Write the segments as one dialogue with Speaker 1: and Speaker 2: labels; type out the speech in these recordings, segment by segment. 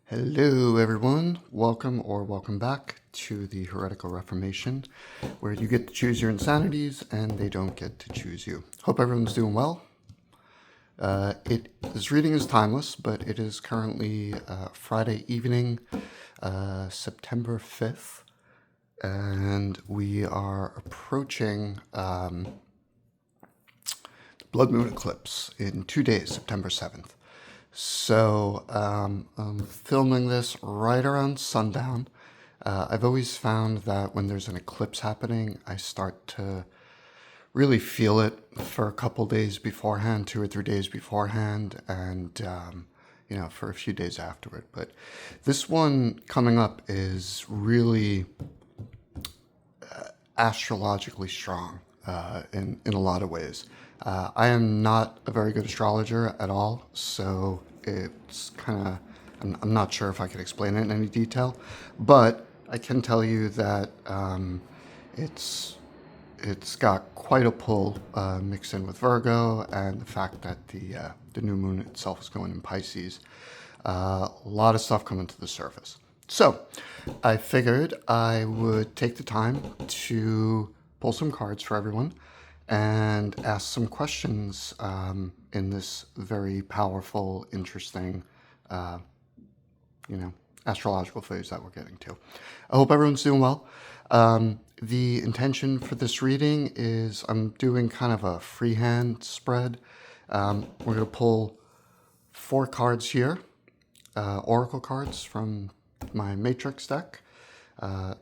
Speaker 1: Hello, everyone. Welcome or welcome back to the Heretical Reformation, where you get to choose your insanities and they don't get to choose you. Hope everyone's doing well. This reading is timeless, but it is currently Friday evening, September 5th, and we are approaching the blood moon eclipse in 2 days, September 7th. So I'm filming this right around sundown. I've always found that when there's an eclipse happening, I start to really feel it for a couple days beforehand, 2 or 3 days beforehand, and for a few days afterward. But this one coming up is really astrologically strong in a lot of ways. I am not a very good astrologer at all, so it's kind of, I'm not sure if I could explain it in any detail, but I can tell you that it's got quite a pull mixed in with Virgo and the fact that the new moon itself is going in Pisces. A lot of stuff coming to the surface. So I figured I would take the time to pull some cards for everyone and ask some questions in this very powerful, interesting, astrological phase that we're getting to. I hope everyone's doing well. The intention for this reading is I'm doing kind of a freehand spread. We're going to pull 4 cards here, oracle cards from my matrix deck. I'll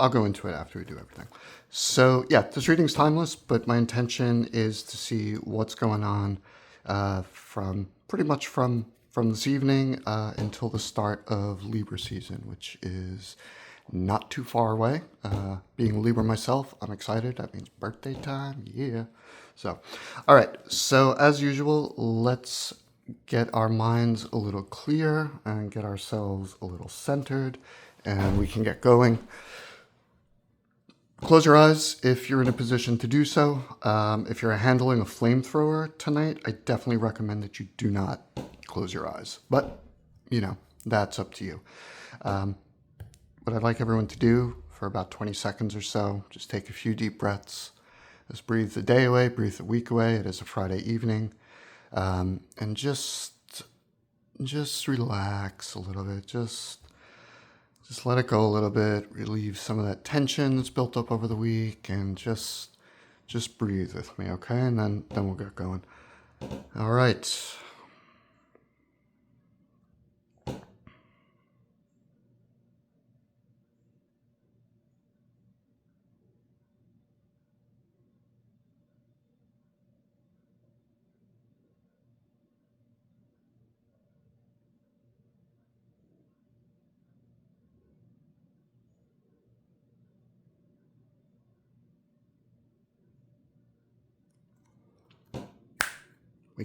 Speaker 1: go into it after we do everything. So yeah, this reading's timeless, but my intention is to see what's going on from pretty much from this evening until the start of Libra season, which is not too far away. Being a Libra myself, I'm excited. That means birthday time, yeah. So, all right. So as usual, let's get our minds a little clear and get ourselves a little centered, and we can get going. Close your eyes if you're in a position to do so. If you're handling a flamethrower tonight, I definitely recommend that you do not close your eyes. But, that's up to you. What I'd like everyone to do for about 20 seconds or so, just take a few deep breaths. Just breathe the day away, breathe the week away. It is a Friday evening. And just relax a little bit. Just let it go a little bit. Relieve some of that tension that's built up over the week, and just breathe with me, okay? And then we'll get going. All right.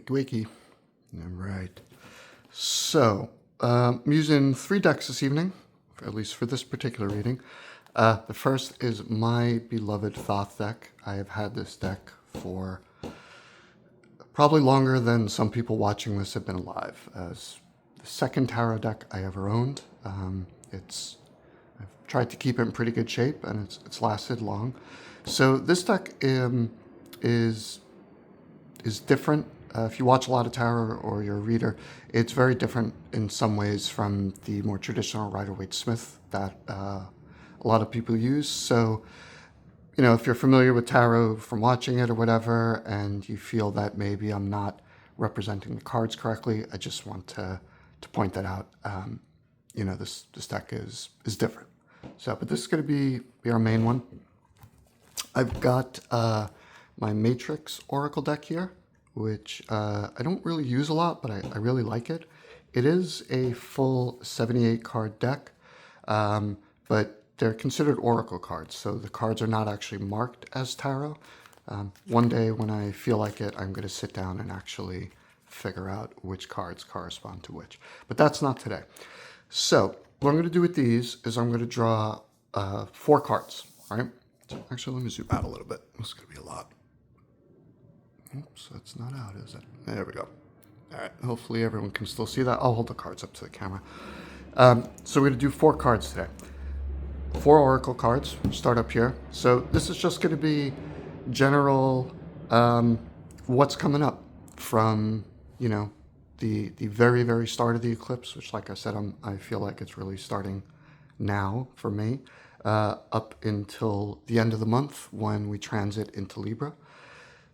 Speaker 1: Wakey. All right. So, I'm using 3 decks this evening, at least for this particular reading. The first is my beloved Thoth deck. I have had this deck for probably longer than some people watching this have been alive. As the second tarot deck I ever owned. I've tried to keep it in pretty good shape, and it's lasted long. So this deck is different. If you watch a lot of tarot or you're a reader, it's very different in some ways from the more traditional Rider-Waite-Smith that a lot of people use. So, if you're familiar with tarot from watching it or whatever, and you feel that maybe I'm not representing the cards correctly, I just want to point that out. This deck is different. So, but this is going to be our main one. I've got my Matrix Oracle deck here, which I don't really use a lot, but I really like it. It is a full 78 card deck, but they're considered oracle cards, so the cards are not actually marked as tarot. One day when I feel like it, I'm going to sit down and actually figure out which cards correspond to which. But that's not today. So what I'm going to do with these is I'm going to draw 4 cards, all right? So actually, let me zoom out a little bit. This is going to be a lot. Oops, that's not out, is it? There we go. All right, hopefully everyone can still see that. I'll hold the cards up to the camera. So we're going to do 4 cards today. 4 oracle cards. Start up here. So this is just going to be general what's coming up from, you know, the very, very start of the eclipse, which, like I said, I feel like it's really starting now for me, up until the end of the month when we transit into Libra.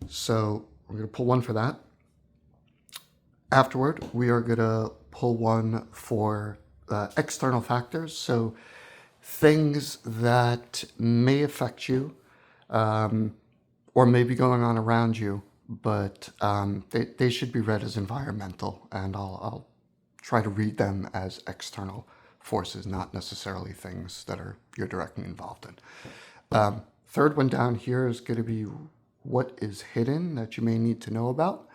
Speaker 1: So we're going to pull one for that. Afterward, we are going to pull one for external factors. So things that may affect you or may be going on around you, but they should be read as environmental, and I'll try to read them as external forces, not necessarily things that you're directly involved in. Third one down here is going to be what is hidden that you may need to know about.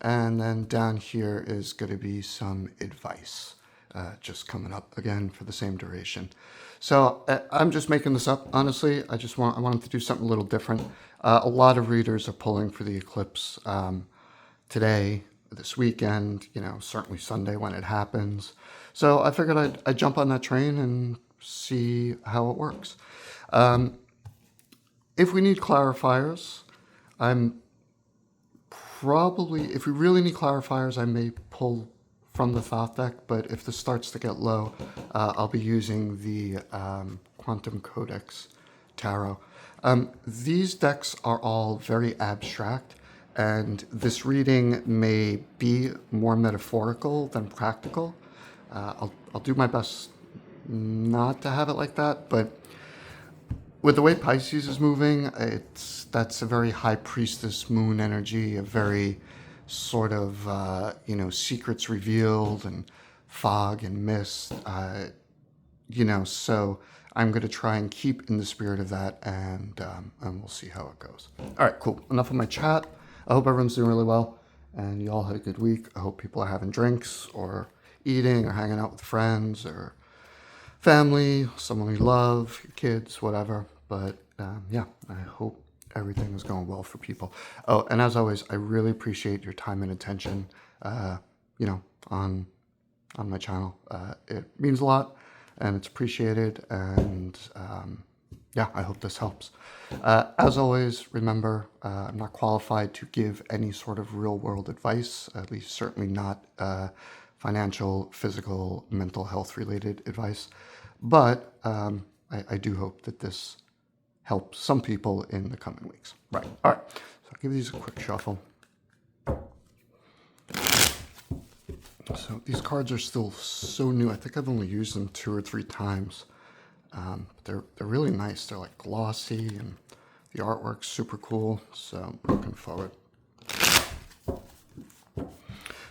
Speaker 1: And then down here is going to be some advice, just coming up again for the same duration. So I'm just making this up, honestly. I wanted to do something a little different. A lot of readers are pulling for the eclipse today, this weekend, certainly Sunday when it happens. So I figured I'd jump on that train and see how it works. If we need clarifiers, if we really need clarifiers, I may pull from the Thoth deck, but if this starts to get low, I'll be using the Quantum Codex Tarot. These decks are all very abstract, and this reading may be more metaphorical than practical. I'll do my best not to have it like that, but with the way Pisces is moving, that's a very high priestess moon energy, a very sort of, secrets revealed and fog and mist, so I'm going to try and keep in the spirit of that, and we'll see how it goes. All right, cool. Enough of my chat. I hope everyone's doing really well, and you all had a good week. I hope people are having drinks or eating or hanging out with friends or family, someone you love, your kids, whatever. But I hope everything is going well for people. Oh, and as always, I really appreciate your time and attention, on my channel. It means a lot, and it's appreciated, and I hope this helps. As always, remember, I'm not qualified to give any sort of real-world advice, at least certainly not financial, physical, mental health-related advice, but I do hope that this help some people in the coming weeks. Right. All right. So I'll give these a quick shuffle. So these cards are still so new. I think I've only used them 2 or 3 times. They're really nice. They're like glossy, and the artwork's super cool. So I'm looking forward.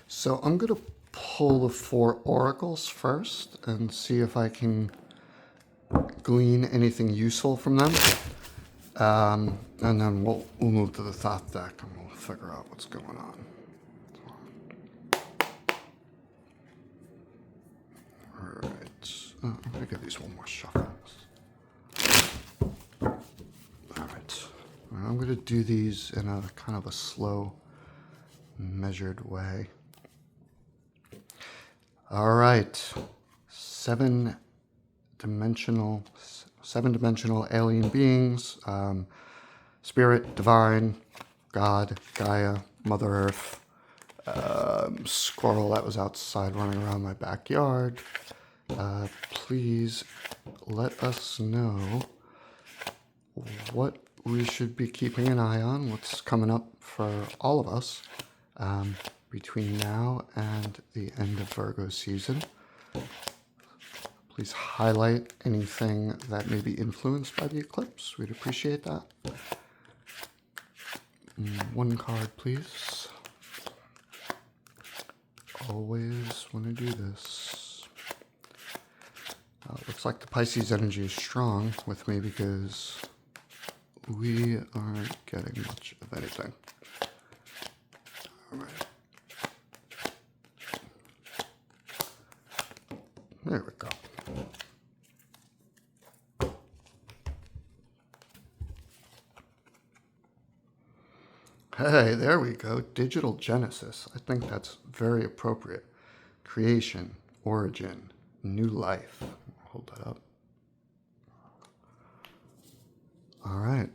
Speaker 1: So I'm going to pull the 4 oracles first and see if I can glean anything useful from them, and then we'll move to the Thoth deck and we'll figure out what's going on. All right, I'm gonna give these one more shuffle. All right, I'm gonna do these in a kind of a slow, measured way. All right, 7-dimensional alien beings, spirit, divine, God, Gaia, Mother Earth, squirrel that was outside running around my backyard. Please let us know what we should be keeping an eye on, what's coming up for all of us between now and the end of Virgo season. Please highlight anything that may be influenced by the eclipse. We'd appreciate that. 1 card, please. Always want to do this. Looks like the Pisces energy is strong with me because we aren't getting much of anything. All right. There we go. Hey, there we go. Digital Genesis. I think that's very appropriate. Creation, origin, new life. Hold that up. All right.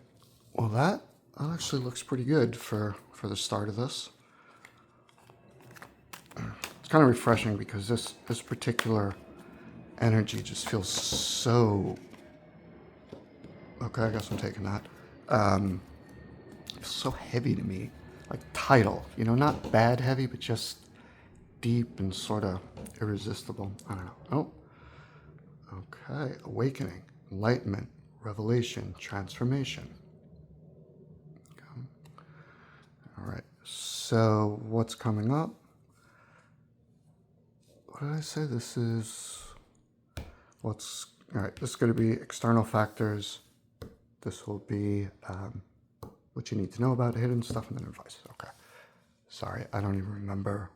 Speaker 1: Well, that actually looks pretty good for the start of this. It's kind of refreshing because this particular energy just feels so... Okay, I guess I'm taking that. It's so heavy to me. Like tidal, you know, not bad heavy, but just deep and sort of irresistible. I don't know. Oh, okay. Awakening, enlightenment, revelation, transformation. Okay. All right. So what's coming up? What did I say? This is what's... All right. This is going to be external factors. This will be what you need to know about hidden stuff, and then advice. Okay. Sorry, I don't even remember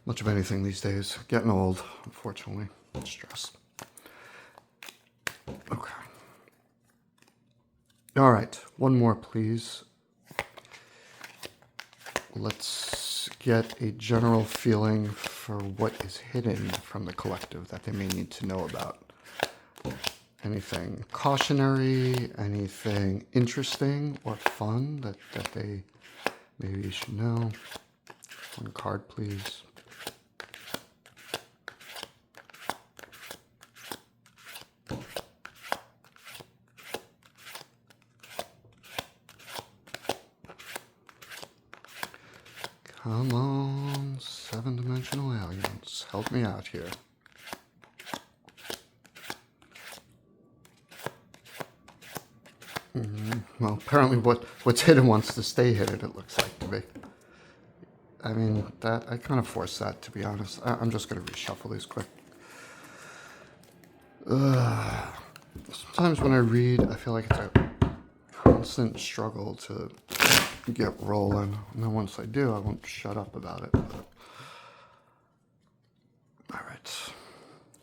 Speaker 1: much of anything these days. Getting old, unfortunately. Stress. Okay. All right. One more, please. Let's get a general feeling for what is hidden from the collective that they may need to know about. Anything cautionary, anything interesting or fun that they maybe should know. One card, please. Come on, seven-dimensional aliens. Help me out here. Well, apparently what's hidden wants to stay hidden, it looks like to me. I mean, that I kind of forced that, to be honest. I'm just going to reshuffle these quick. Sometimes when I read, I feel like it's a constant struggle to get rolling. And then once I do, I won't shut up about it. But...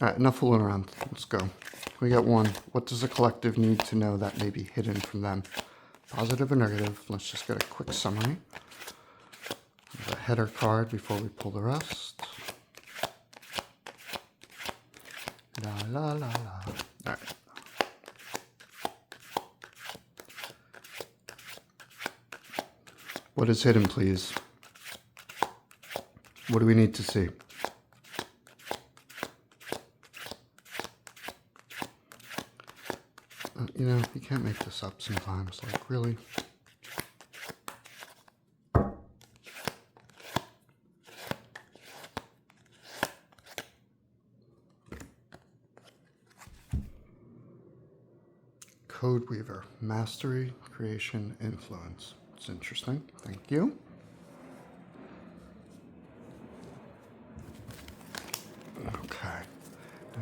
Speaker 1: All right, enough fooling around. Let's go. We got one. What does the collective need to know that may be hidden from them? Positive or negative? Let's just get a quick summary. The header card before we pull the rest. La la la la. All right. What is hidden, please? What do we need to see? You know, you can't make this up sometimes. Like, really? Code Weaver, mastery, creation, influence. It's interesting. Thank you. Okay.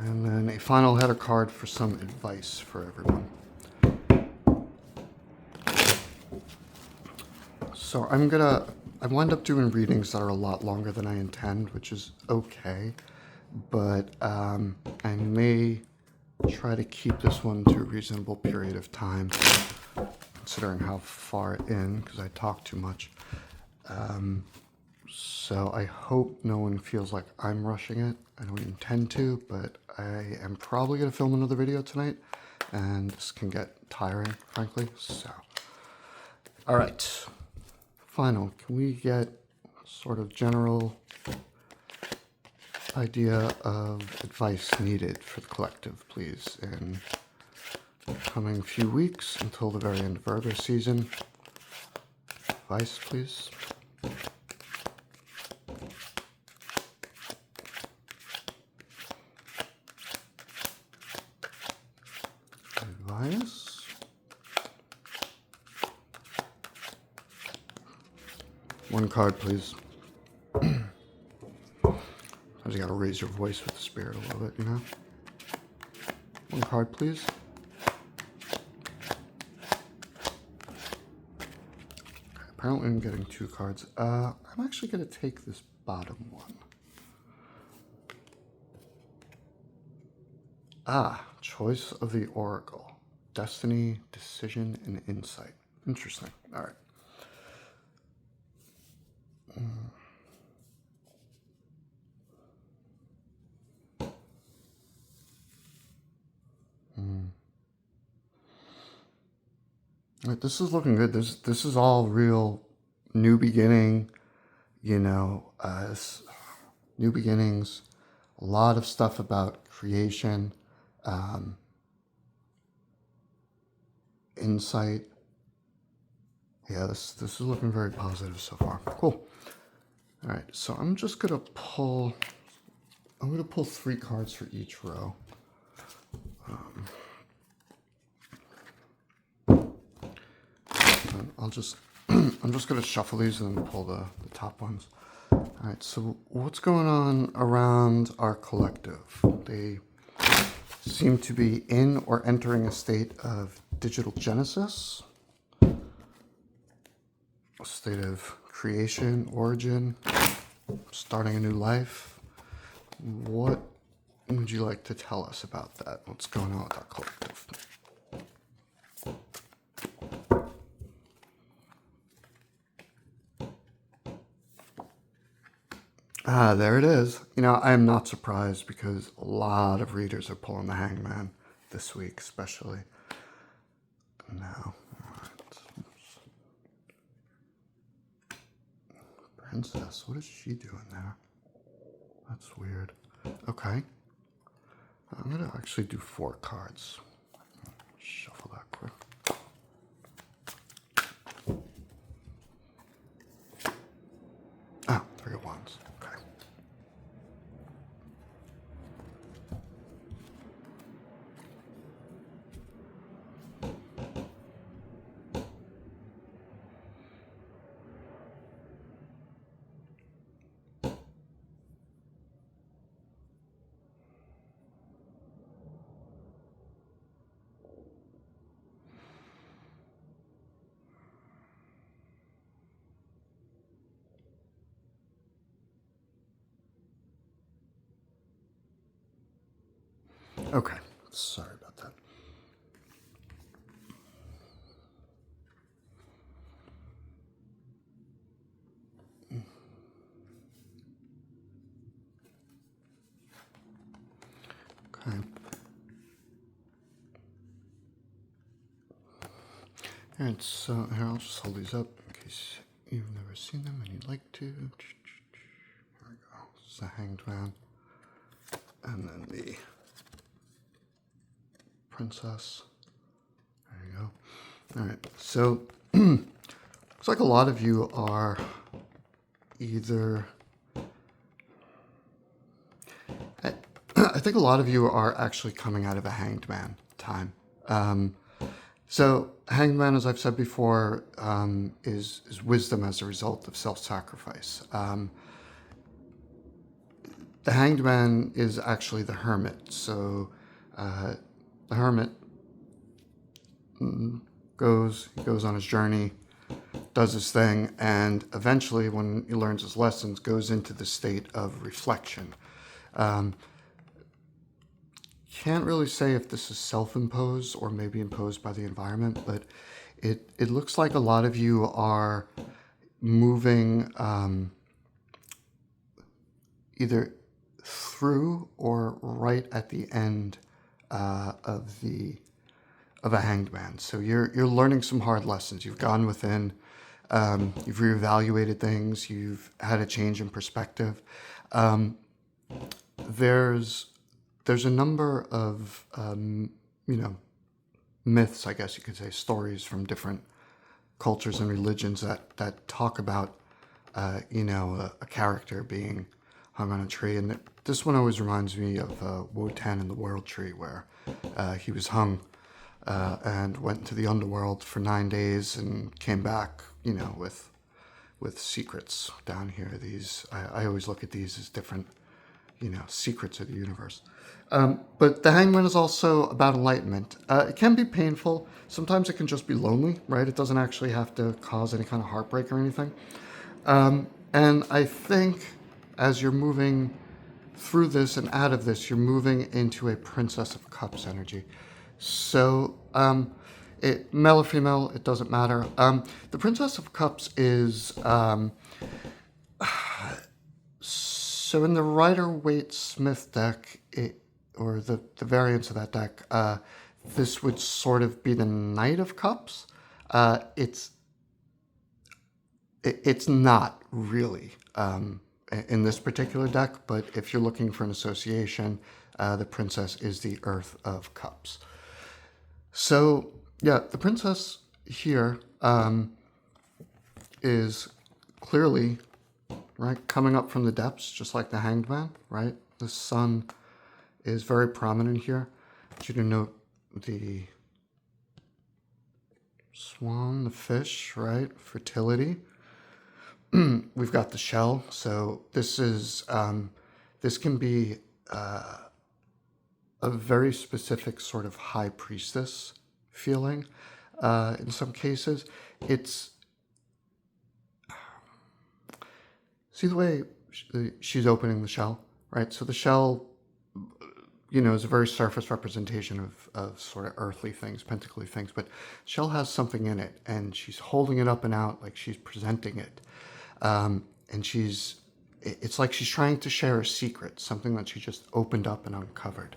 Speaker 1: And then a final header card for some advice for everyone. So I wind up doing readings that are a lot longer than I intend, which is okay. But I may try to keep this one to a reasonable period of time, considering how far in, because I talk too much. So I hope no one feels like I'm rushing it. I don't intend to, but I am probably going to film another video tonight, and this can get tiring, frankly. So, all right. Final, can we get sort of general idea of advice needed for the collective, please, in the coming few weeks until the very end of Virgo season? Advice, please. Advice. One card, please. You gotta raise your voice with the spirit a little bit, you know? One card, please. Okay, apparently I'm getting two cards. I'm actually gonna take this bottom one. Choice of the Oracle. Destiny, decision, and insight. Interesting. All right. Right, this is looking good. This is all real new beginning, new beginnings. A lot of stuff about creation, um, insight. Yeah, this is looking very positive so far. Cool. All right, so I'm gonna pull 3 cards for each row. I'll just I'm just gonna shuffle these and then pull the top ones. All right, so what's going on around our collective? They seem to be in or entering a state of digital genesis, a state of creation, origin, starting a new life. What would you like to tell us about that? What's going on with our collective? Ah, there it is. I am not surprised because a lot of readers are pulling the Hangman this week, especially. Now, all right. Princess, what is she doing there? That's weird. Okay. I'm going to actually do 4 cards. Shuffle that quick. Oh, 3 of Wands. Okay. Okay. Sorry about that. Okay. All right, so here, I'll just hold these up in case you've never seen them and you'd like to. Here we go. This is the Hanged Man. And then the Princess. There you go. All right, so looks like a lot of you are either... I think a lot of you are actually coming out of a Hanged Man time. So Hanged Man, as I've said before, is wisdom as a result of self-sacrifice. The Hanged Man is actually the Hermit. So the Hermit goes on his journey, does his thing, and eventually, when he learns his lessons, goes into the state of reflection. Can't really say if this is self-imposed or maybe imposed by the environment, but it looks like a lot of you are moving either through or right at the end of a Hanged Man. So you're learning some hard lessons. You've gone within, you've reevaluated things, you've had a change in perspective. There's a number of myths, I guess you could say, stories from different cultures and religions that talk about a character being hung on a tree. And this one always reminds me of Wotan in the World Tree, where he was hung and went into the underworld for 9 days and came back, with secrets down here. These I always look at these as different, secrets of the universe. But the Hangman is also about enlightenment. It can be painful. Sometimes it can just be lonely, right? It doesn't actually have to cause any kind of heartbreak or anything. And I think as you're moving through this and out of this, you're moving into a Princess of Cups energy. So, male or female, it doesn't matter. The Princess of Cups is So in the Rider-Waite-Smith deck, or the variants of that deck, this would sort of be the Knight of Cups. Uh, it's it's not really in this particular deck, but if you're looking for an association, the Princess is the Earth of Cups. So yeah, the Princess here is clearly right coming up from the depths, just like the Hanged Man. Right, the sun is very prominent here. I want you to note the swan, the fish, right? Fertility. We've got the shell. So this can be a very specific sort of high priestess feeling. In some cases, it's see the way she's opening the shell, right? So the shell, is a very surface representation of sort of earthly things, pentacly things, but shell has something in it, and she's holding it up and out like she's presenting it. And it's like she's trying to share a secret, something that she just opened up and uncovered.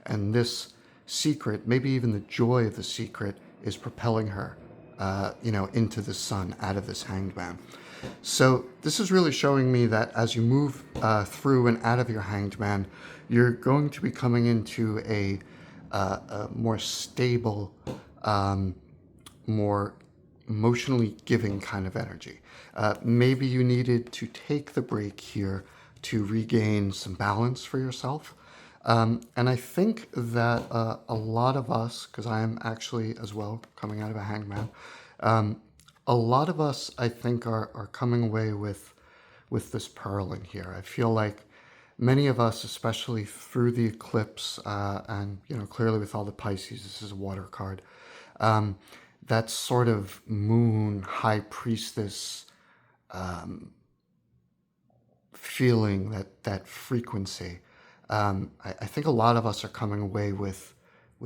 Speaker 1: And this secret, maybe even the joy of the secret, is propelling her, into the sun, out of this Hanged Man. So this is really showing me that as you move through and out of your Hanged Man, you're going to be coming into a more stable, more emotionally giving kind of energy. Maybe you needed to take the break here to regain some balance for yourself. And I think that a lot of us, because I am actually as well coming out of a Hanged Man, a lot of us, I think, are coming away with this pearl in here. I feel like many of us, especially through the eclipse, and clearly with all the Pisces, this is a water card. That sort of moon high priestess feeling, that frequency. I think a lot of us are coming away with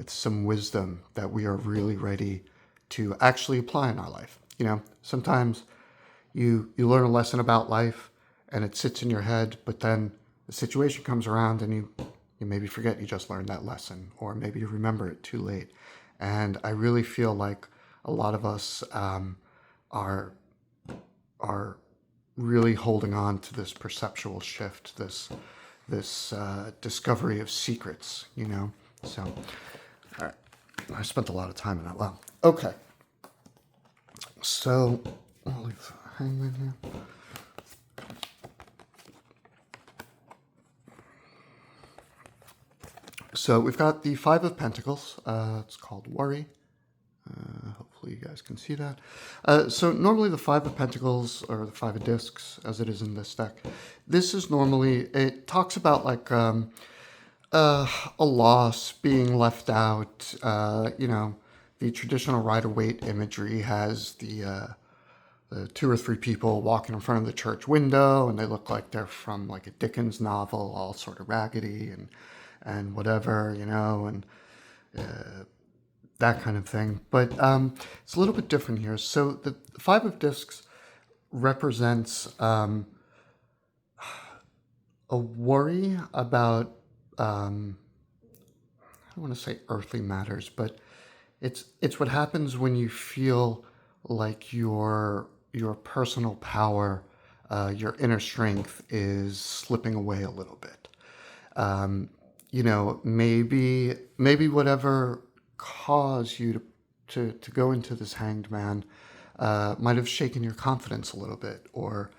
Speaker 1: some wisdom that we are really ready to actually apply in our life. Sometimes you learn a lesson about life and it sits in your head, but then the situation comes around and you maybe forget you just learned that lesson, or maybe you remember it too late. And I really feel like a lot of us are really holding on to this perceptual shift, this discovery of secrets. So, all right, I spent a lot of time on that. Wow. Okay. So, I'll leave the Hangman here. So we've got the Five of Pentacles. It's called Worry. Hopefully you guys can see that. So normally the Five of Pentacles, or the Five of Discs, as it is in this deck, this is normally, it talks about like a loss, being left out. The traditional Rider-Waite imagery has the two or three people walking in front of the church window, and they look like they're from like a Dickens novel, all sort of raggedy and whatever, and that kind of thing. But it's a little bit different here. So the Five of Discs represents a worry about, I don't want to say earthly matters, but it's what happens when you feel like your personal power, your inner strength is slipping away a little bit. Maybe whatever caused you to go into this Hanged Man might have shaken your confidence a little bit, or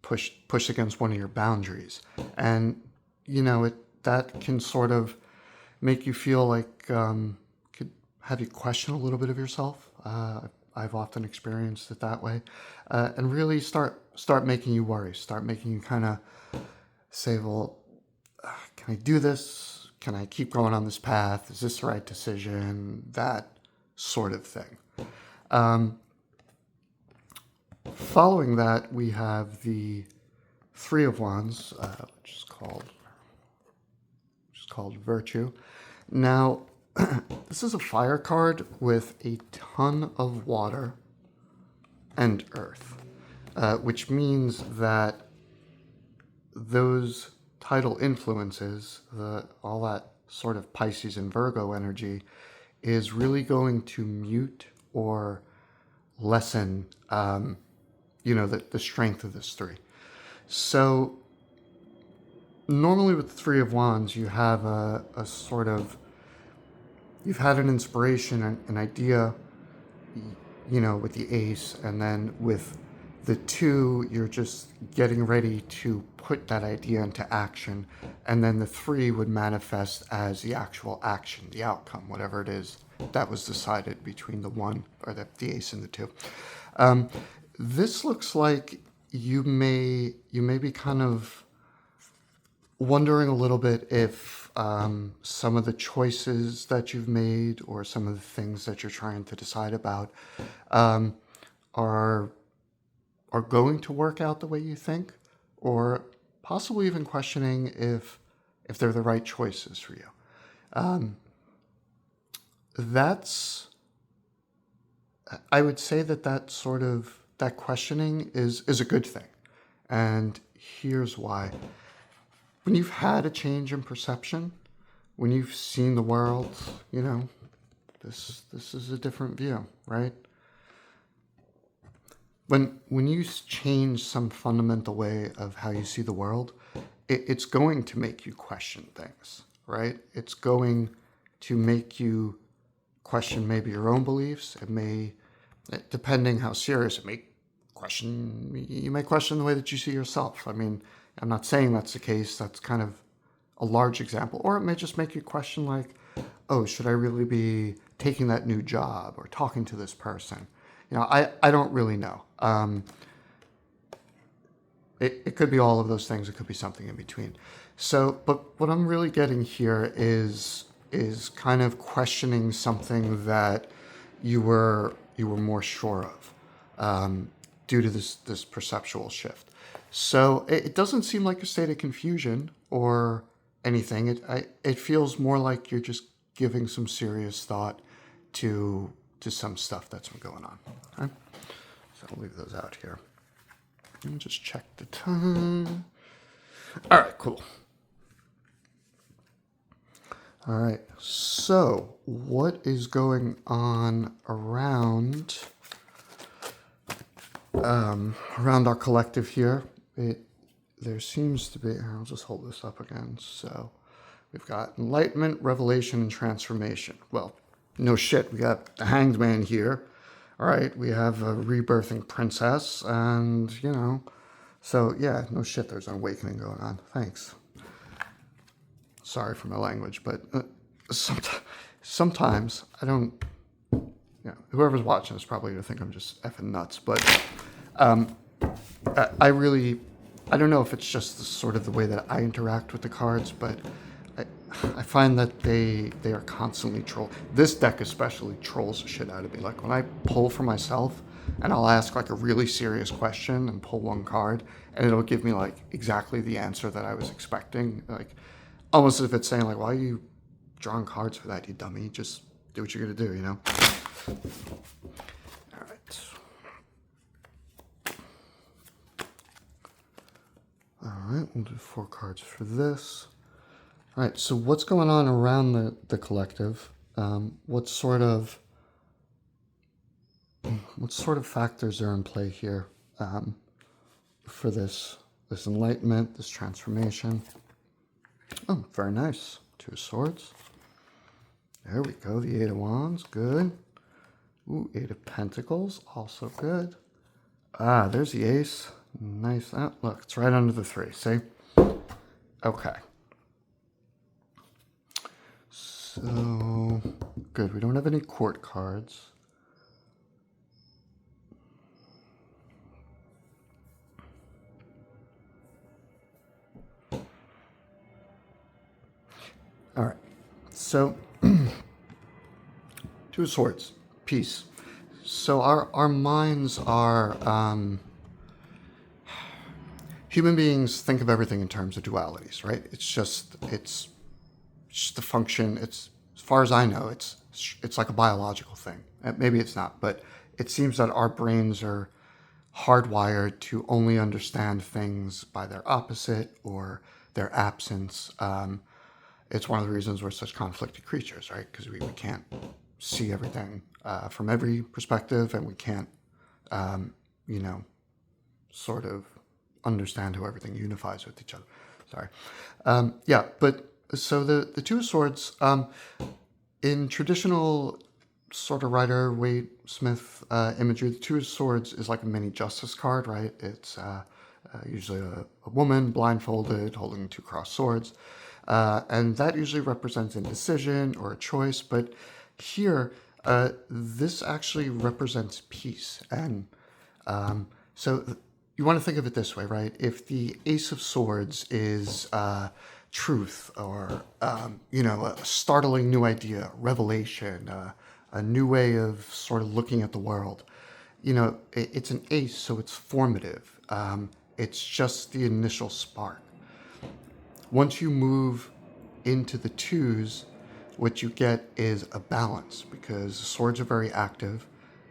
Speaker 1: push against one of your boundaries, and that can sort of make you feel like could have you question a little bit of yourself. I've often experienced it that way, and really start making you worry, start making you kind of say, well, can I do this? Can I keep going on this path? Is this the right decision? That sort of thing. Following that, we have the Three of Wands, which is called Virtue. Now, this is a fire card with a ton of water and earth. which means that those tidal influences, all that sort of Pisces and Virgo energy, is really going to mute or lessen, the strength of this three. So normally with the Three of Wands, you have a sort of, you've had an inspiration, an idea, with the Ace, and then with the Two, you're just getting ready to put that idea into action, and then the Three would manifest as the actual action, the outcome, whatever it is that was decided between the one, or the Ace and the Two. This looks like you may be kind of wondering a little bit if some of the choices that you've made or some of the things that you're trying to decide about are going to work out the way you think, or possibly even questioning if they're the right choices for you. I would say that questioning is a good thing, and here's why. When you've had a change in perception, when you've seen the world, this is a different view, right? When you change some fundamental way of how you see the world, it's going to make you question things, right? It's going to make you question maybe your own beliefs. It may, depending how serious, you may question the way that you see yourself. I mean, I'm not saying that's the case. That's kind of a large example. Or it may just make you question, like, oh, should I really be taking that new job or talking to this person? I don't really know. It could be all of those things. It could be something in between. So, but what I'm really getting here is kind of questioning something that you were more sure of due to this perceptual shift. So it doesn't seem like a state of confusion or anything. It feels more like you're just giving some serious thought to some stuff that's been going on. Okay? So I'll leave those out here. Let me just check the time. All right, cool. All right, so what is going on around our collective here? There seems to be, I'll just hold this up again. So we've got enlightenment, revelation, and transformation. Well, no shit, we got the Hanged Man here. All right, we have a rebirthing princess, and, so yeah, no shit, there's an awakening going on. Thanks. Sorry for my language, but sometimes I don't, whoever's watching is probably going to think I'm just effing nuts, but I don't know if it's just sort of the way that I interact with the cards, but I find that they are constantly this deck especially trolls the shit out of me. Like when I pull for myself and I'll ask like a really serious question and pull one card and it'll give me like exactly the answer that I was expecting. Like almost as if it's saying like, why are you drawing cards for that, you dummy? Just do what you're going to do, All right. All right, we'll do 4 cards for this. All right, so what's going on around the collective? What sort of factors are in play here for this enlightenment, this transformation? Oh, very nice. 2 of Swords. There we go. The 8 of Wands, good. Ooh, 8 of Pentacles, also good. Ah, there's the Ace. Nice. Ah, look, it's right under the 3. See? Okay. So, good. We don't have any court cards. All right. So, 2 of Swords. Peace. So our minds are... human beings think of everything in terms of dualities, right? It's just the function. It's, as far as I know, it's like a biological thing. Maybe it's not, but it seems that our brains are hardwired to only understand things by their opposite or their absence. It's one of the reasons we're such conflicted creatures, right? Because we can't see everything from every perspective, and we can't, you know, sort of understand how everything unifies with each other. Sorry. Yeah, but so the Two of Swords, in traditional sort of Rider-Waite Smith imagery, the Two of Swords is like a mini justice card, right? It's usually a woman blindfolded holding two crossed swords. And that usually represents indecision or a choice. But here, this actually represents peace. And so you want to think of it this way, right? If the Ace of Swords is truth or, a startling new idea, revelation, a new way of sort of looking at the world, it's an ace, so it's formative. It's just the initial spark. Once you move into the twos, what you get is a balance because swords are very active.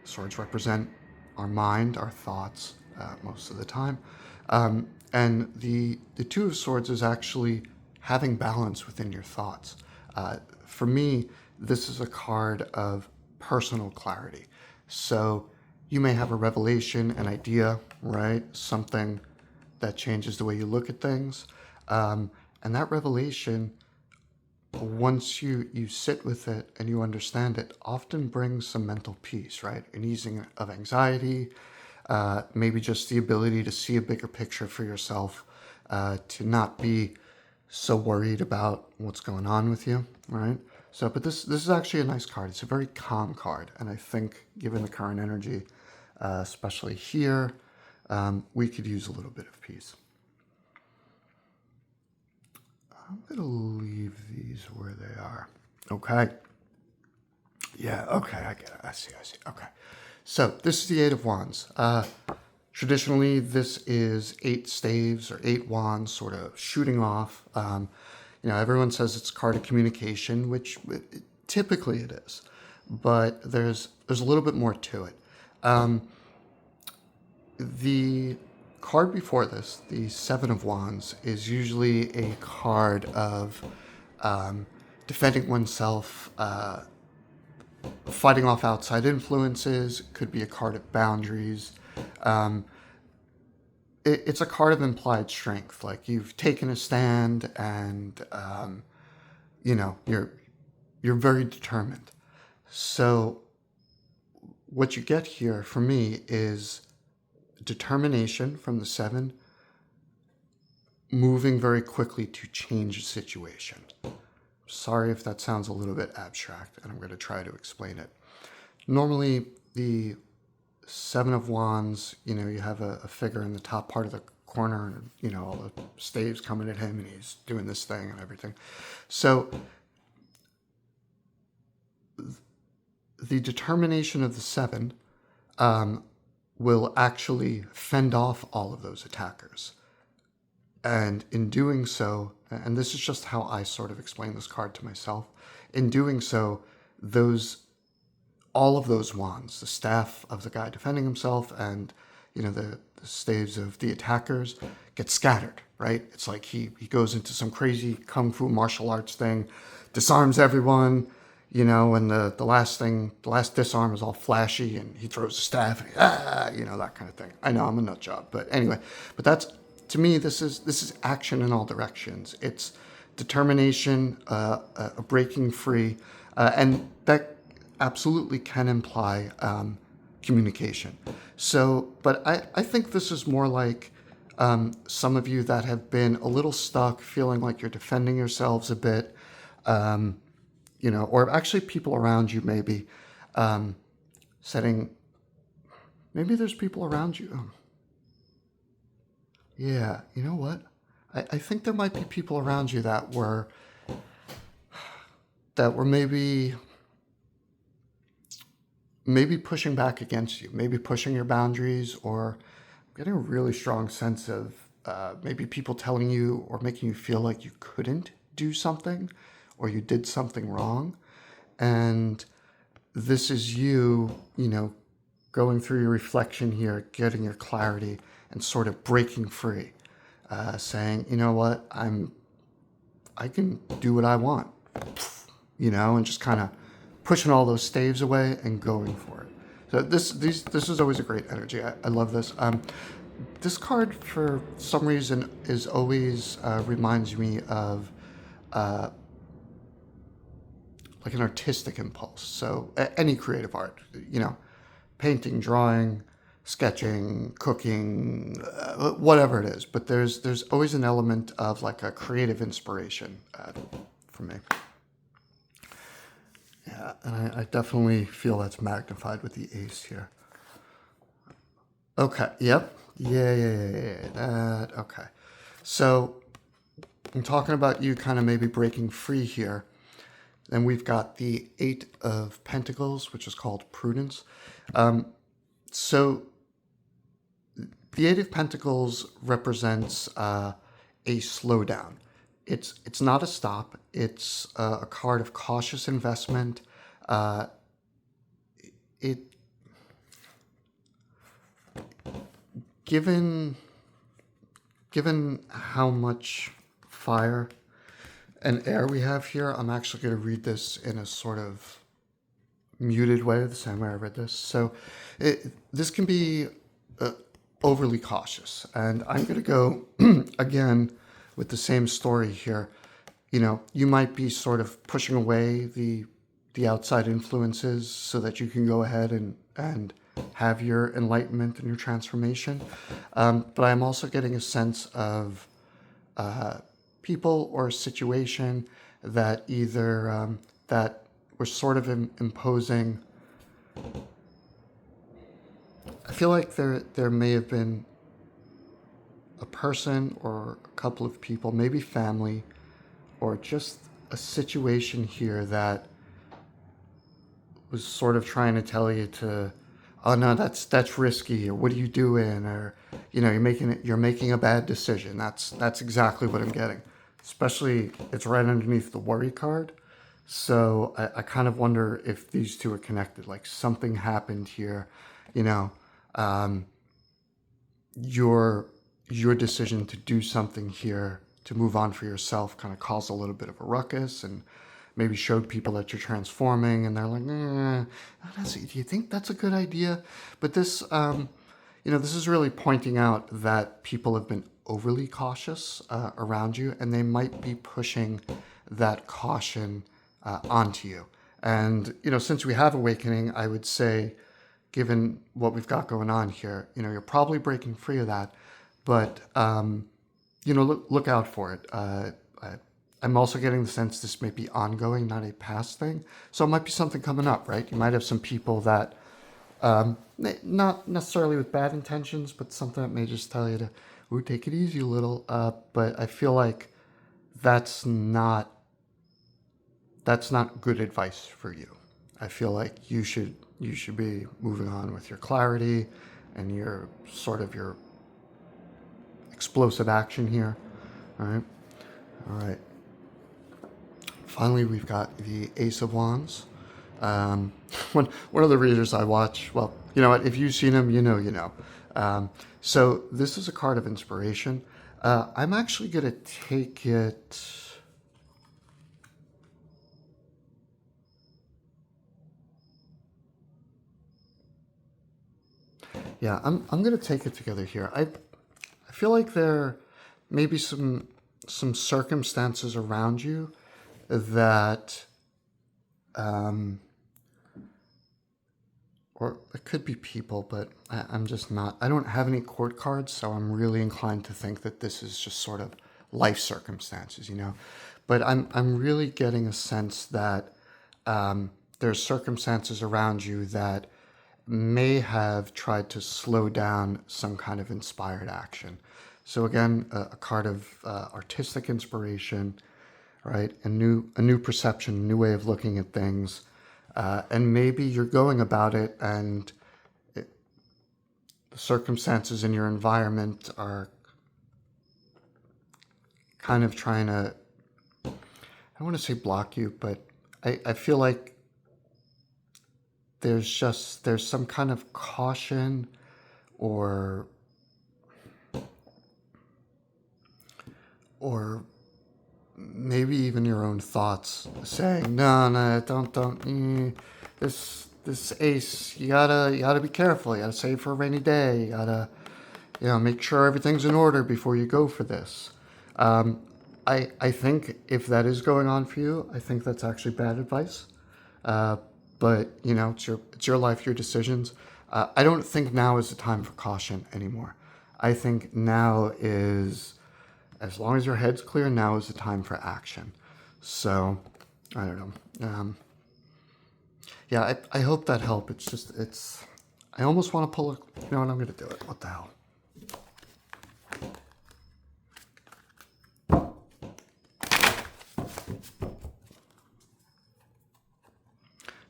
Speaker 1: Swords represent our mind, our thoughts, most of the time. And the Two of Swords is actually having balance within your thoughts. For me, this is a card of personal clarity. So you may have a revelation, an idea, right? Something that changes the way you look at things. And that revelation, once you sit with it and you understand it, often brings some mental peace, right? An easing of anxiety, maybe just the ability to see a bigger picture for yourself, to not be so worried about what's going on with you, right? So, but this is actually a nice card. It's a very calm card, and I think given the current energy, especially here, we could use a little bit of peace. I'm going to leave these where they are. Okay. Yeah, okay, I get it. I see. Okay. So this is the Eight of Wands. Traditionally, this is 8 staves or 8 wands sort of shooting off. Everyone says it's a card of communication, which typically it is. But there's a little bit more to it. The card before this, the Seven of Wands, is usually a card of defending oneself, fighting off outside influences. Could be a card of boundaries. It's a card of implied strength, like you've taken a stand and you're very determined. So what you get here for me is determination from the 7, moving very quickly to change a situation. Sorry if that sounds a little bit abstract, and I'm going to try to explain it. Normally, the 7 of Wands, you have a figure in the top part of the corner, and, all the staves coming at him, and he's doing this thing and everything. So the determination of the 7 will actually fend off all of those attackers. And in doing so, and this is just how I sort of explain this card to myself, in doing so, all of those wands, the staff of the guy defending himself and, the staves of the attackers, get scattered, right? It's like he goes into some crazy kung fu martial arts thing, disarms everyone, and the last disarm is all flashy, and he throws a staff, and that kind of thing. I know I'm a nut job, but anyway, to me, this is action in all directions. It's determination, a breaking free, and that absolutely can imply communication. So, but I think this is more like some of you that have been a little stuck, feeling like you're defending yourselves a bit, or actually people around you maybe maybe there's people around you. Yeah, you know what? I think there might be people around you that were maybe pushing back against you, maybe pushing your boundaries, or getting a really strong sense of maybe people telling you or making you feel like you couldn't do something or you did something wrong. And this is you, going through your reflection here, getting your clarity, and sort of breaking free, saying, you know what, I can do what I want, and just kind of pushing all those staves away and going for it. So this is always a great energy. I love this. This card, for some reason, is always reminds me of like an artistic impulse. So any creative art, painting, drawing, sketching, cooking, whatever it is. But there's always an element of like a creative inspiration for me. Yeah, and I definitely feel that's magnified with the ace here. Okay, yep. Yeah. Okay. So I'm talking about you kind of maybe breaking free here. Then we've got the Eight of Pentacles, which is called Prudence. So the Eight of Pentacles represents a slowdown. It's not a stop. It's a card of cautious investment. It given how much fire and air we have here, I'm actually going to read this in a sort of muted way, the same way I read this. So this can be overly cautious. And I'm going to go again with the same story here. You might be sort of pushing away the outside influences so that you can go ahead and have your enlightenment and your transformation. But I'm also getting a sense of people or a situation that either that were sort of imposing. I feel like there may have been a person or a couple of people, maybe family, or just a situation here that was sort of trying to tell you to, oh no, that's risky, or what are you doing, or you're making a bad decision. That's exactly what I'm getting. Especially, it's right underneath the worry card. So I kind of wonder if these two are connected. Like something happened here, your decision to do something here, to move on for yourself, kind of caused a little bit of a ruckus and maybe showed people that you're transforming, and they're like, do you think that's a good idea? But this, this is really pointing out that people have been overly cautious around you, and they might be pushing that caution onto you. And, since we have awakening, I would say, given what we've got going on here, you're probably breaking free of that, but, look out for it. I'm also getting the sense this may be ongoing, not a past thing. So it might be something coming up, right? You might have some people that, not necessarily with bad intentions, but something that may just tell you to, ooh, take it easy a little. But I feel like that's not good advice for you. I feel like you should be moving on with your clarity and your sort of your explosive action here. All right. Finally, we've got the Ace of Wands. One of the readers I watch, well, you know what, if you've seen him, you know. So this is a card of inspiration. I'm actually going to take it. Yeah, I'm going to take it together here. I feel like there may be some circumstances around you that, or it could be people, but I'm just not. I don't have any court cards, so I'm really inclined to think that this is just sort of life circumstances, But I'm really getting a sense that there's circumstances around you that may have tried to slow down some kind of inspired action. So again, a card of artistic inspiration, right? A new perception, a new way of looking at things, and maybe you're going about it, and the circumstances in your environment are kind of trying to, I don't want to say block you, but I feel like there's some kind of caution or or maybe even your own thoughts saying, no, no, don't, this ace, you gotta be careful. You gotta save for a rainy day. You gotta, make sure everything's in order before you go for this. I think if that is going on for you, I think that's actually bad advice. Uh, but it's your life, your decisions. I don't think now is the time for caution anymore. I think now is, as long as your head's clear, now is the time for action. So, I don't know. Yeah, I hope that helped. I almost want to pull a, you know what, I'm going to do it. What the hell?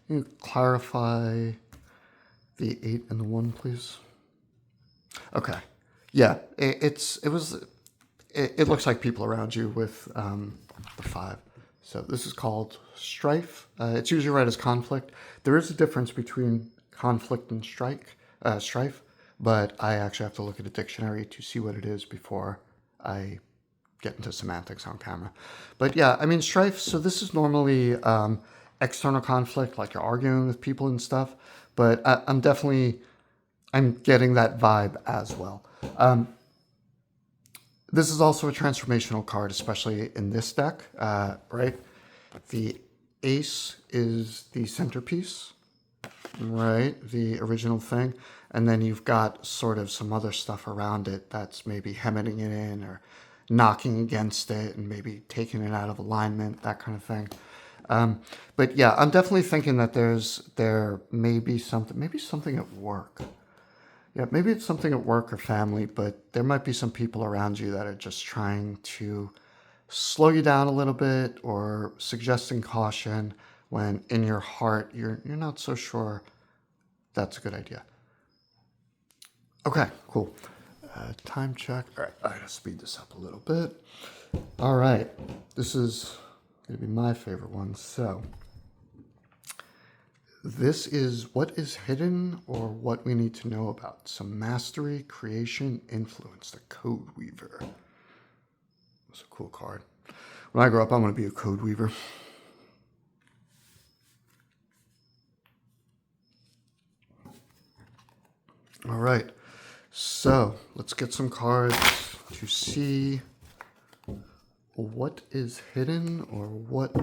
Speaker 1: Can you clarify the 8 and the 1, please? Okay. Yeah, it looks like people around you with the 5. So this is called strife. It's usually read as conflict. There is a difference between conflict and strife, but I actually have to look at a dictionary to see what it is before I get into semantics on camera. But yeah, I mean, strife, so this is normally external conflict, like you're arguing with people and stuff, but I'm getting that vibe as well. This is also a transformational card, especially in this deck, right? The ace is the centerpiece, right? The original thing. And then you've got sort of some other stuff around it that's maybe hemming it in or knocking against it and maybe taking it out of alignment, that kind of thing. But yeah, I'm definitely thinking that there may be something at work. Yeah, maybe it's something at work or family, but there might be some people around you that are just trying to slow you down a little bit or suggesting caution when in your heart you're not so sure that's a good idea. Okay, cool. Time check. All right, I gotta speed this up a little bit. All right, this is gonna be my favorite one. So this is what is hidden or what we need to know about. Some mastery, creation, influence. The Code Weaver. That's a cool card. When I grow up, I'm going to be a Code Weaver. All right. So let's get some cards to see what is hidden or what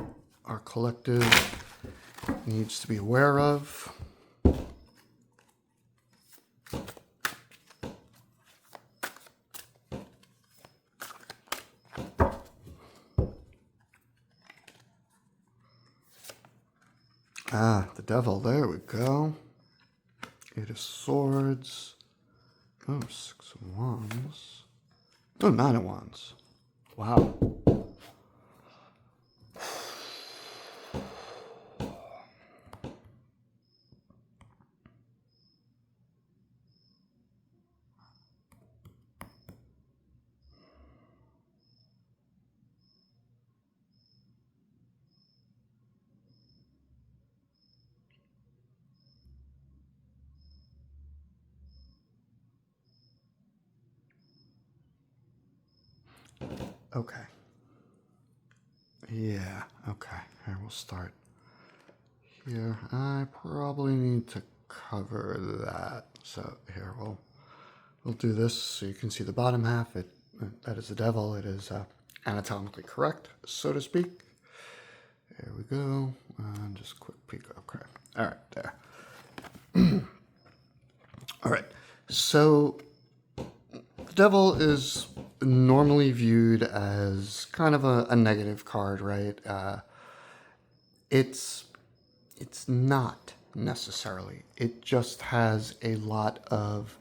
Speaker 1: our collective needs to be aware of. The devil, there we go. 8 of swords. Oh, 6 of wands. Oh, 9 of wands. Wow. Okay. Yeah, okay. Here, we'll start here. I probably need to cover that. So here, we'll do this so you can see the bottom half. That is the devil. It is anatomically correct, so to speak. There we go. Just quick peek. Okay. All right, there. All right. So the devil is normally viewed as kind of a negative card, right? It's not necessarily. It just has a lot of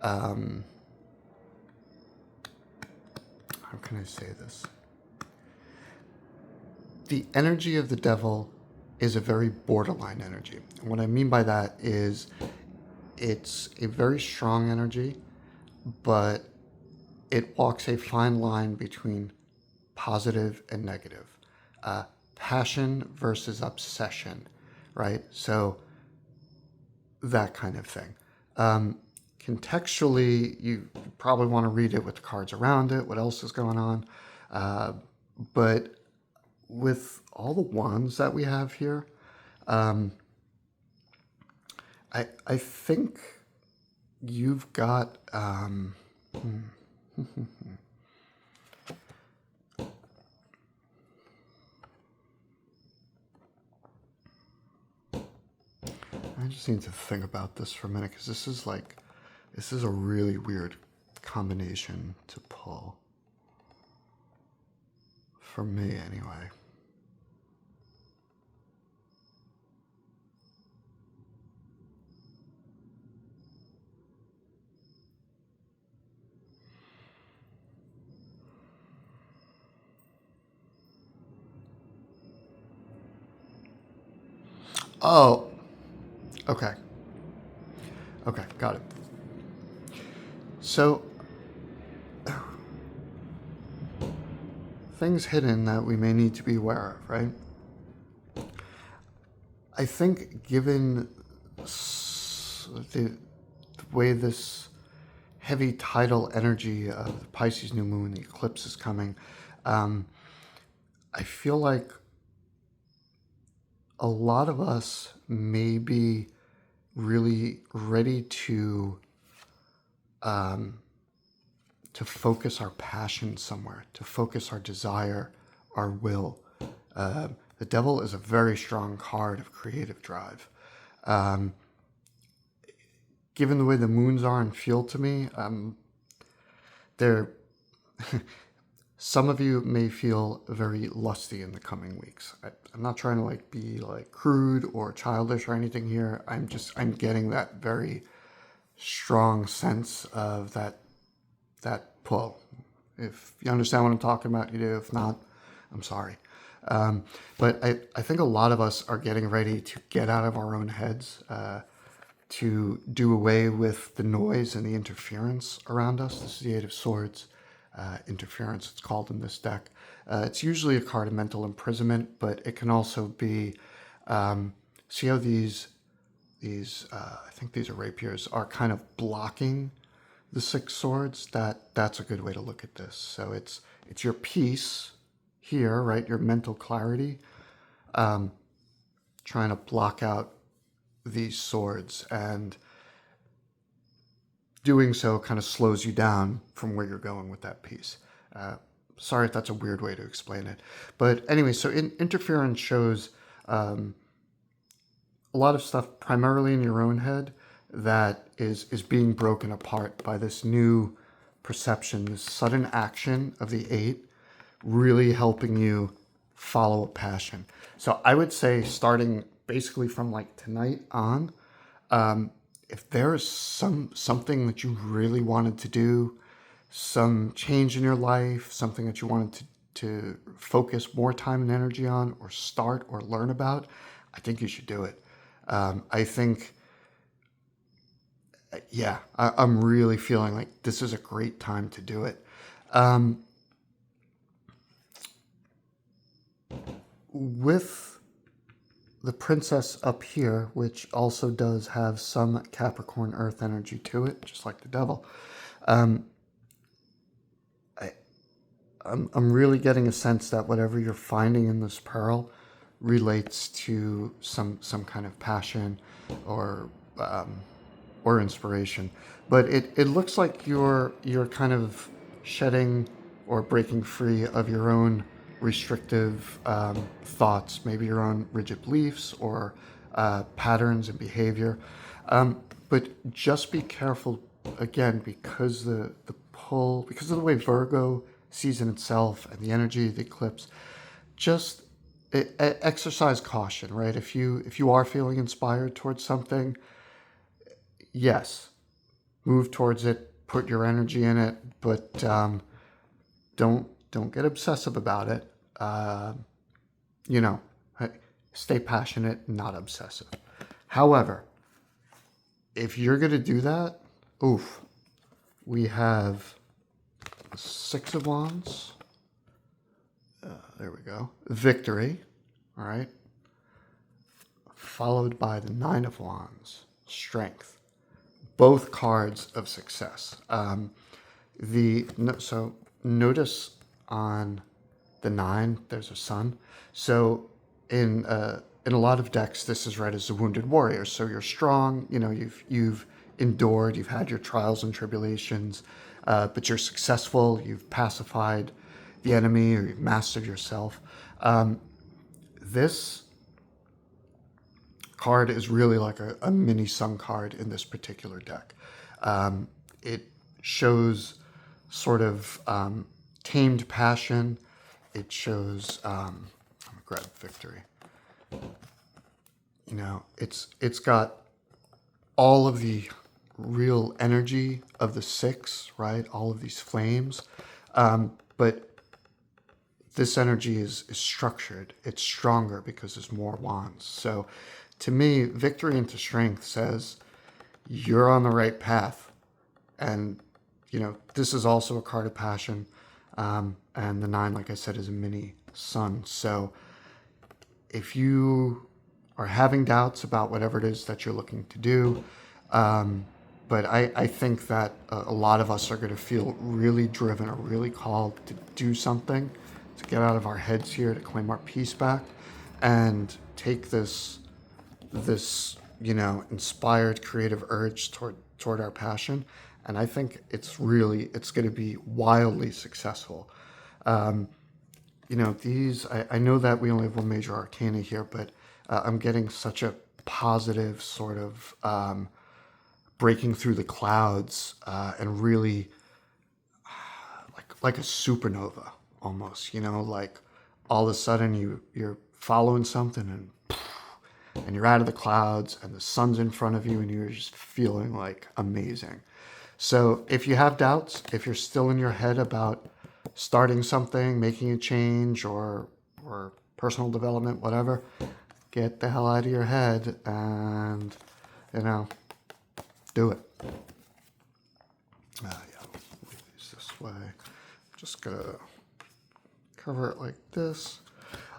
Speaker 1: how can I say this? The energy of the devil is a very borderline energy. And what I mean by that is it's a very strong energy, but it walks a fine line between positive and negative. Passion versus obsession, right? So that kind of thing. Contextually, you probably want to read it with the cards around it, what else is going on. But with all the wands that we have here, I think you've got I just need to think about this for a minute because this is a really weird combination to pull. For me, anyway. Oh, okay. Okay, got it. So, things hidden that we may need to be aware of, right? I think given the way this heavy tidal energy of the Pisces new moon, the eclipse is coming, I feel like a lot of us may be really ready to focus our passion somewhere, to focus our desire, our will. The devil is a very strong card of creative drive. Given the way the moons are and feel to me, they're some of you may feel very lusty in the coming weeks. I'm not trying to be crude or childish or anything here. I'm getting that very strong sense of that pull. If you understand what I'm talking about, you do. If not, I'm sorry. But I think a lot of us are getting ready to get out of our own heads, to do away with the noise and the interference around us. This is the Eight of Swords. Interference, it's called in this deck. It's usually a card of mental imprisonment, but it can also be, see how these I think these are rapiers, are kind of blocking the Six Swords. That's a good way to look at this. So it's your peace here, right? Your mental clarity, trying to block out these swords, and doing so kind of slows you down from where you're going with that piece. Sorry if that's a weird way to explain it. But anyway, so interference shows a lot of stuff primarily in your own head that is being broken apart by this new perception, this sudden action of the Eight, really helping you follow a passion. So I would say starting basically from tonight on, if there is something that you really wanted to do, some change in your life, something that you wanted to focus more time and energy on, or start or learn about, I think you should do it. I think, yeah, I'm really feeling like this is a great time to do it. With the princess up here, which also does have some Capricorn earth energy to it, just like the devil, I'm really getting a sense that whatever you're finding in this pearl relates to some kind of passion or inspiration. But it looks like you're kind of shedding or breaking free of your own restrictive thoughts, maybe your own rigid beliefs or patterns and behavior. But just be careful, again, because the pull, because of the way Virgo sees in itself and the energy of the eclipse, just exercise caution, right? If you are feeling inspired towards something, yes, move towards it, put your energy in it, but don't get obsessive about it. You know, stay passionate, not obsessive. However, if you're going to do that, oof, we have Six of Wands. There we go. Victory. All right. Followed by the Nine of Wands. strength. Both cards of success. So notice on the 9, there's a sun. So in a lot of decks, this is read as a wounded warrior. So you're strong. You know, you've endured. You've had your trials and tribulations, but you're successful. You've pacified the enemy, or you've mastered yourself. This card is really like a mini sun card in this particular deck. It shows sort of tamed passion. It shows, I'm gonna grab victory. You know, it's got all of the real energy of the 6, right? All of these flames. But this energy is structured. It's stronger because there's more wands. So to me, victory into strength says you're on the right path. And, you know, this is also a card of passion. And the 9, like I said, is a mini sun. So if you are having doubts about whatever it is that you're looking to do, but I think that a lot of us are going to feel really driven or really called to do something, to get out of our heads here, to claim our peace back, and take this you know, inspired creative urge toward our passion. And I think it's going to be wildly successful. You know, I know that we only have one major arcana here, but I'm getting such a positive sort of breaking through the clouds, and really like a supernova almost, you know, like all of a sudden you're following something and you're out of the clouds and the sun's in front of you and you're just feeling like amazing. So if you have doubts, if you're still in your head about starting something, making a change, or personal development, whatever, get the hell out of your head and, you know, do it. Yeah, move these this way. Just gonna cover it like this.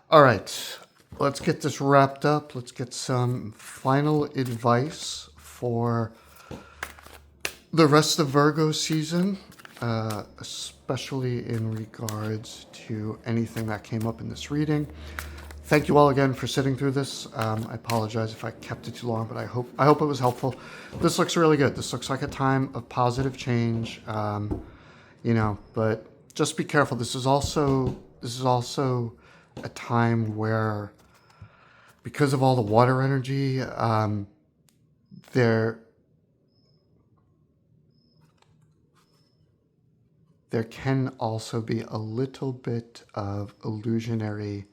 Speaker 1: All right, let's get this wrapped up. Let's get some final advice for the rest of Virgo season, especially in regards to anything that came up in this reading. Thank you all again for sitting through this. I apologize if I kept it too long, but I hope it was helpful. This looks really good. This looks like a time of positive change, you know. But just be careful. This is also a time where, because of all the water energy, there can also be a little bit of illusionary.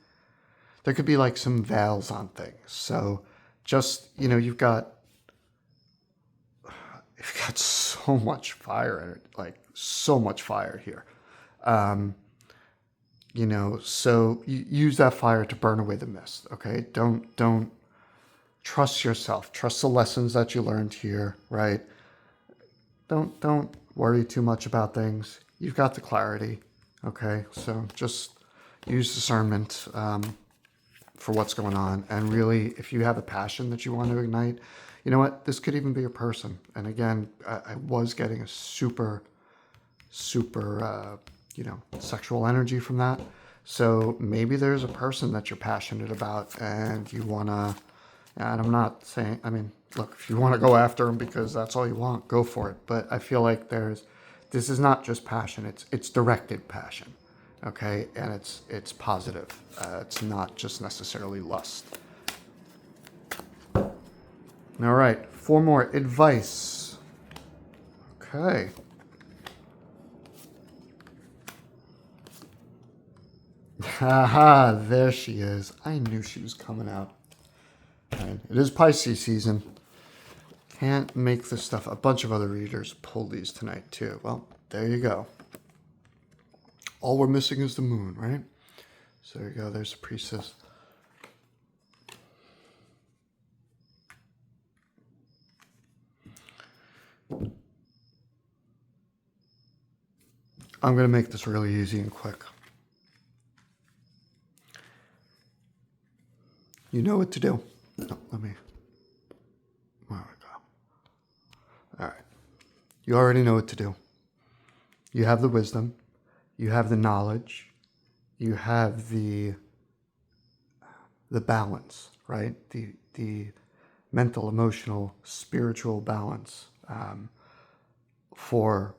Speaker 1: There could be like some veils on things. So just, you know, you've got so much fire, like so much fire here. You know, so you use that fire to burn away the mist. Okay. Don't trust yourself. Trust the lessons that you learned here, right? Don't worry too much about things. You've got the clarity. Okay. So just use discernment, for what's going on. And really, if you have a passion that you want to ignite, you know what? This could even be a person. And again, I was getting a super, you know, sexual energy from that. So maybe there's a person that you're passionate about and you want to, and I'm not saying, I mean, look, if you want to go after them because that's all you want, go for it. But I feel like this is not just passion. It's directed passion. Okay, and it's positive. It's not just necessarily lust. All right, 4 more. Advice. Okay. Haha, there she is. I knew she was coming out. And it is Pisces season. Can't make this stuff. A bunch of other readers pulled these tonight too. Well, there you go. All we're missing is the moon, right? So there you go. There's the priestess. I'm going to make this really easy and quick. You know what to do. No, let me. There we go. You already know what to do. You have the wisdom, you have the knowledge, you have the balance, right? The mental, emotional, spiritual balance for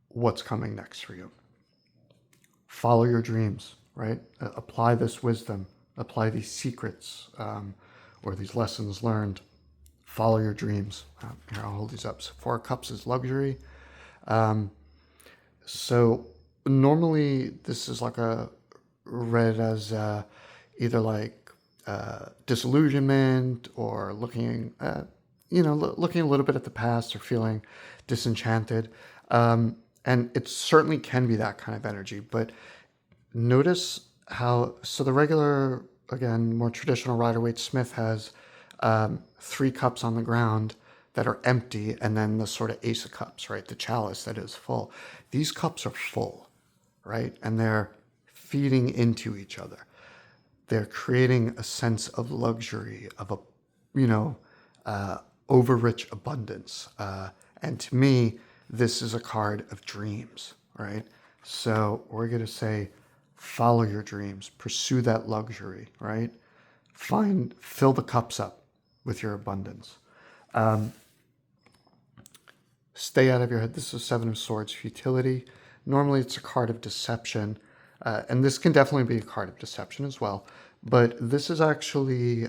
Speaker 1: what's coming next for you. Follow your dreams, right? Apply this wisdom, apply these secrets or these lessons learned. Follow your dreams. Here, I'll hold these up. So 4 cups is luxury. So normally this is like read as either like disillusionment or looking looking a little bit at the past or feeling disenchanted. And it certainly can be that kind of energy, but notice how, so the regular, again, more traditional Rider-Waite-Smith has 3 cups on the ground that are empty, and then the sort of Ace of Cups, right? The chalice that is full. These cups are full, right? And they're feeding into each other. They're creating a sense of luxury, of over-rich abundance. And to me, this is a card of dreams, right? So we're going to say, follow your dreams, pursue that luxury, right? Fill the cups up with your abundance. Stay out of your head. This is 7 of Swords, futility. Normally it's a card of deception, and this can definitely be a card of deception as well. But this is actually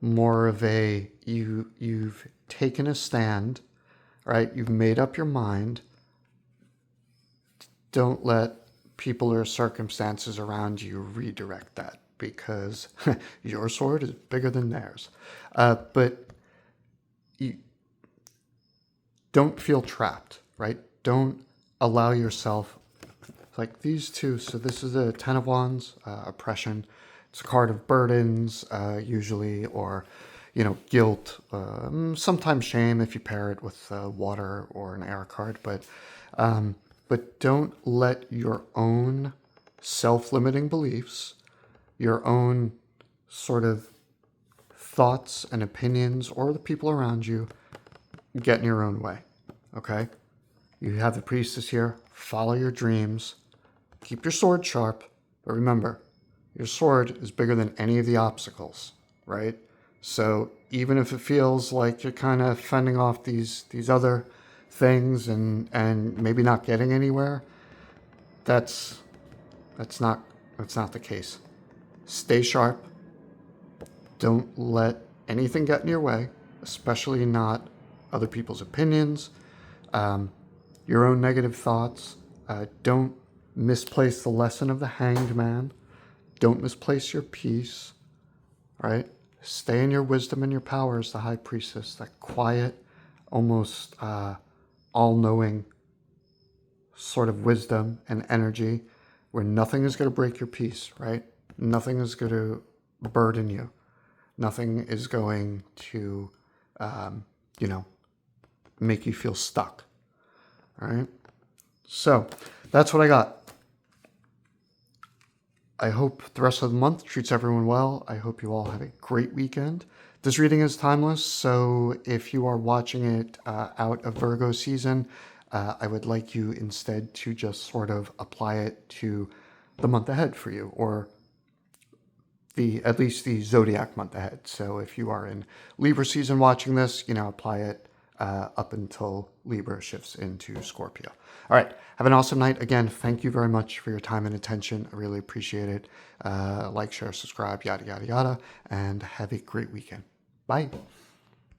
Speaker 1: more of a, you've taken a stand, right? You've made up your mind. Don't let people or circumstances around you redirect that, because your sword is bigger than theirs. But you don't feel trapped, right? Don't allow yourself, like these two. So this is a 10 of Wands, oppression. It's a card of burdens, usually, or, guilt, sometimes shame if you pair it with water or an air card. But don't let your own self-limiting beliefs, your own sort of thoughts and opinions, or the people around you, get in your own way, okay? You have the Priestess here. Follow your dreams. Keep your sword sharp. But remember, your sword is bigger than any of the obstacles, right? So even if it feels like you're kind of fending off these other things and maybe not getting anywhere, that's not the case. Stay sharp. Don't let anything get in your way, especially not other people's opinions, your own negative thoughts. Don't misplace the lesson of the Hanged Man. Don't misplace your peace, right? Stay in your wisdom and your power as the High Priestess, that quiet, almost all-knowing sort of wisdom and energy where nothing is going to break your peace, right? Nothing is going to burden you. Nothing is going to, make you feel stuck. All right. So that's what I got. I hope the rest of the month treats everyone well. I hope you all have a great weekend. This reading is timeless, so if you are watching it out of Virgo season, I would like you instead to just sort of apply it to the month ahead for you, or at least the zodiac month ahead. So if you are in Libra season watching this, apply it up until Libra shifts into Scorpio. All right. Have an awesome night. Again, thank you very much for your time and attention. I really appreciate it. Like, share, subscribe, yada, yada, yada, and have a great weekend. Bye.